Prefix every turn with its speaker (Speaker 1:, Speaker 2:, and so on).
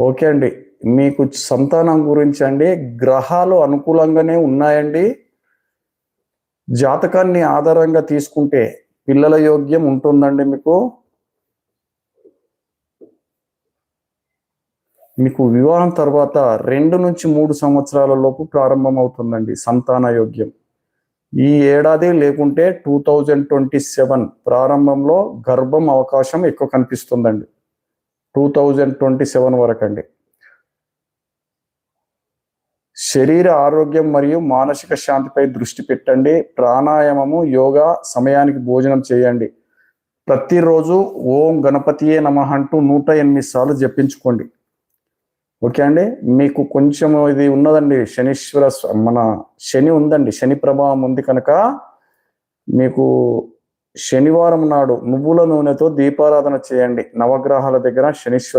Speaker 1: Okay అండి. మీకు సంతానం గురించి అండి గ్రహాలు అనుకూలంగానే ఉన్నాయండి. జాతకాన్ని ఆధారంగా తీసుకుంటే పిల్లల యోగ్యం ఉంటుందండి మీకు. మీకు వివాహం తర్వాత 2-3 సంవత్సరాల లోపు ప్రారంభమవుతుందండి సంతాన యోగ్యం. ఈ ఏడాది లేకుంటే 2027 ప్రారంభంలో గర్భం అవకాశం ఎక్కువ కనిపిస్తుందండి. 2027 వరకండి. శరీర ఆరోగ్యం మరియు మానసిక శాంతిపై దృష్టి పెట్టండి. ప్రాణాయామము, యోగా, సమయానికి భోజనం చేయండి. ప్రతిరోజు ఓం గణపతియే నమః అంటూ 108 సార్లు జపించుకోండి. ఓకే అండి. మీకు కొంచెం ఇది ఉన్నదండి, మన శని ఉందండి. శని ప్రభావం ఉంది కనుక మీకు శనివారం నాడు నువ్వుల నూనెతో దీపారాధన చేయండి. నవగ్రహాల దగ్గర శనీశ్వర